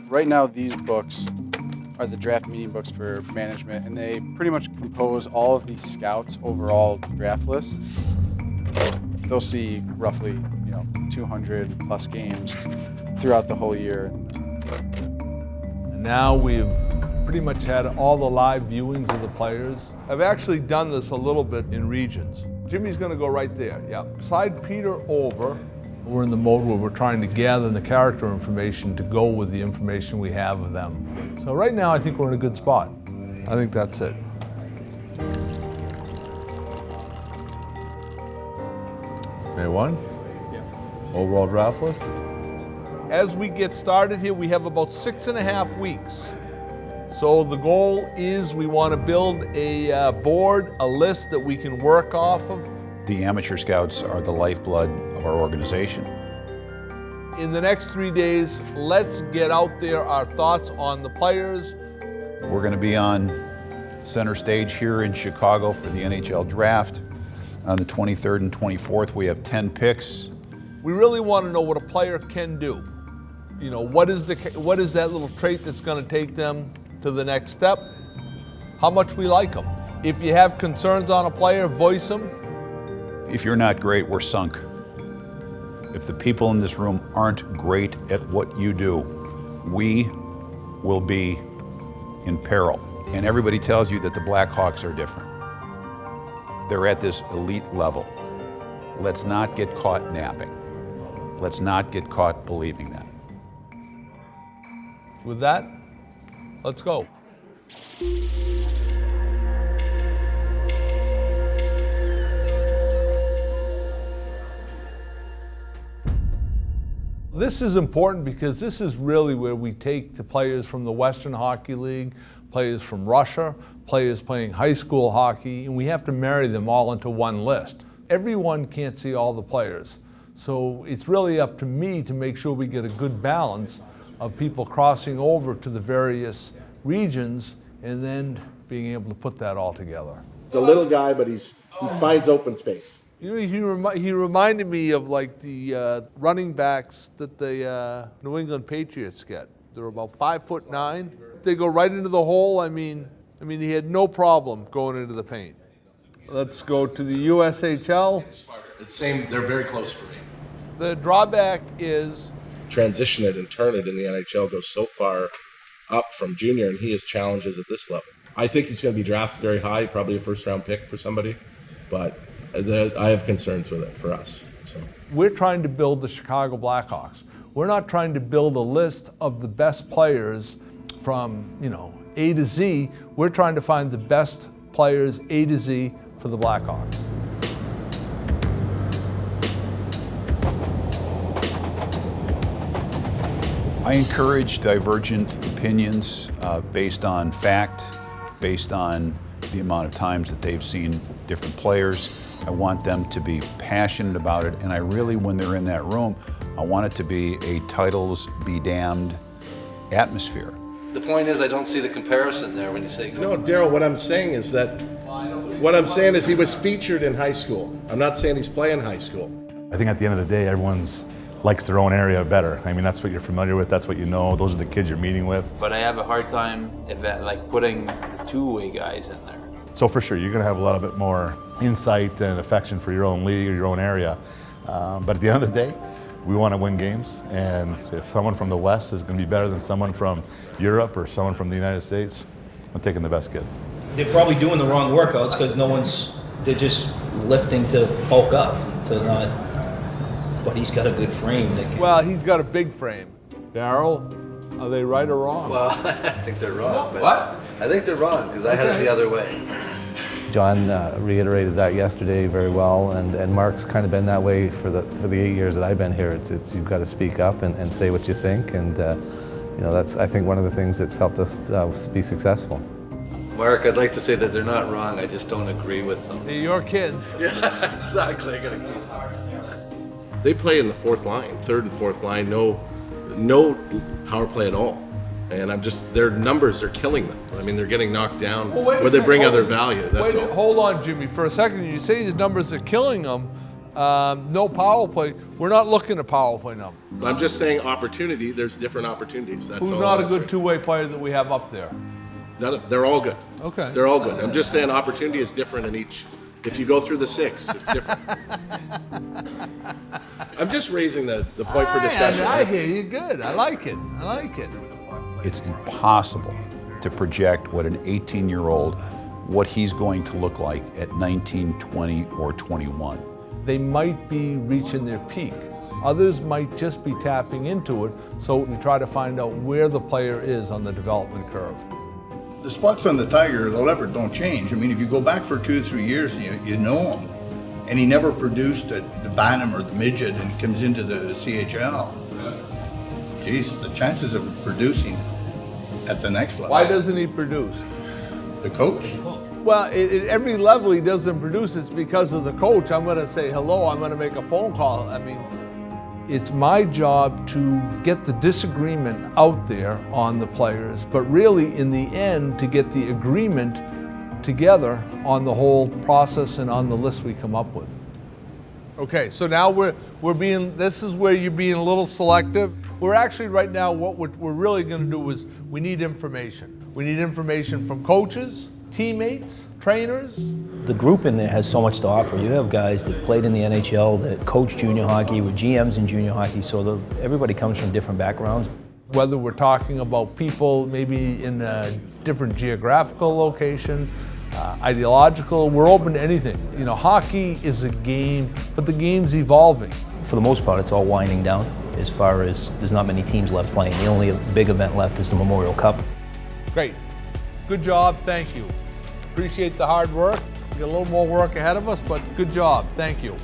Right now, these books are the draft meeting books for management, and they pretty much compose all of these scouts' overall draft lists. They'll see roughly, 200 plus games throughout the whole year. Now we've pretty much had all the live viewings of the players. I've actually done this a little bit in regions. Jimmy's gonna go right there, yeah. Slide Peter over. We're in the mode where we're trying to gather the character information to go with the information we have of them. So right now I think we're in a good spot. I think that's it. May 1? Yeah. Overall draft list? As we get started here, we have about 6.5 weeks. So the goal is we want to build a board, a list that we can work off of. The amateur scouts are the lifeblood of our organization. In the next 3 days, let's get out there our thoughts on the players. We're going to be on center stage here in Chicago for the NHL draft. On the 23rd and 24th, we have 10 picks. We really want to know what a player can do. What is that little trait that's going to take them to the next step? How much we like them. If you have concerns on a player, voice them. If you're not great, we're sunk. If the people in this room aren't great at what you do, we will be in peril. And everybody tells you that the Blackhawks are different. They're at this elite level. Let's not get caught napping. Let's not get caught believing that. With that, let's go. This is important because this is really where we take the players from the Western Hockey League, players from Russia, players playing high school hockey, and we have to marry them all into one list. Everyone can't see all the players. So it's really up to me to make sure we get a good balance of people crossing over to the various regions and then being able to put that all together. He's a little guy, but he finds open space. He reminded me of like the running backs that the New England Patriots get. They're about 5'9". They go right into the hole. I mean, he had no problem going into the paint. Let's go to the USHL. It's same. They're very close for me. The drawback is Transition it and turn it in the NHL goes so far up from junior, and he has challenges at this level. I think he's going to be drafted very high, probably a first-round pick for somebody, but I have concerns with it for us. So we're trying to build the Chicago Blackhawks. We're not trying to build a list of the best players from A to Z. We're trying to find the best players A to Z for the Blackhawks. I encourage divergent opinions based on fact, based on the amount of times that they've seen different players. I want them to be passionate about it, and I really, when they're in that room, I want it to be a titles be damned atmosphere. The point is, I don't see the comparison there when you say. No, Daryl, what I'm saying is he was featured in high school. I'm not saying he's playing high school. I think at the end of the day, everyone's likes their own area better. I mean, that's what you're familiar with, that's what you know, those are the kids you're meeting with. But I have a hard time putting the two-way guys in there. So for sure, you're gonna have a little bit more insight and affection for your own league or your own area. But at the end of the day, we wanna win games, and if someone from the West is gonna be better than someone from Europe or someone from the United States, I'm taking the best kid. They're probably doing the wrong workouts because they're just lifting to bulk up, to not. But he's got a good frame. Well, he's got a big frame. Daryl, are they right or wrong? Well, I think they're wrong. But What? I think they're wrong because I had it the other way. John reiterated that yesterday very well, and Mark's kind of been that way for the 8 years that I've been here. It's you've got to speak up and say what you think, and that's I think one of the things that's helped us be successful. Mark, I'd like to say that they're not wrong. I just don't agree with them. They're your kids. Yeah, exactly. They play in the third and fourth line, no power play at all. And their numbers are killing them. I mean, they're getting knocked down where they bring other value. That's all. Hold on, Jimmy. For a second, you say these numbers are killing them, No power play. We're not looking at power play numbers. I'm just saying opportunity. There's different opportunities. That's Who's all not a I'm good saying. two-way player that we have up there? They're all good. Okay. They're all good. I'm just saying opportunity is different in each. If you go through the 6, it's different. I'm just raising the point for discussion. I hear you. Good. I like it. I like it. It's impossible to project what an 18-year-old, what he's going to look like at 19, 20, or 21. They might be reaching their peak. Others might just be tapping into it, so we try to find out where the player is on the development curve. The spots on the Tiger or the Leopard don't change. I mean, if you go back for 2 or 3 years, you know him. And he never produced at the Bantam or the Midget, and he comes into the CHL. Geez, the chances of producing at the next level. Why doesn't he produce? The coach? Well, at every level he doesn't produce, it's because of the coach. I'm going to say hello, I'm going to make a phone call. I mean, it's my job to get the disagreement out there on the players, but really in the end to get the agreement together on the whole process and on the list we come up with. Okay, so now this is where you're being a little selective. We're actually right now, what we're really going to do is we need information. We need information from coaches, teammates, trainers. The group in there has so much to offer. You have guys that played in the NHL, that coach junior hockey, were GMs in junior hockey, so everybody comes from different backgrounds. Whether we're talking about people maybe in a different geographical location, ideological, we're open to anything. You know, hockey is a game, but the game's evolving. For the most part, it's all winding down as far as there's not many teams left playing. The only big event left is the Memorial Cup. Great. Good job. Thank you. Appreciate the hard work. We got a little more work ahead of us, but good job. Thank you.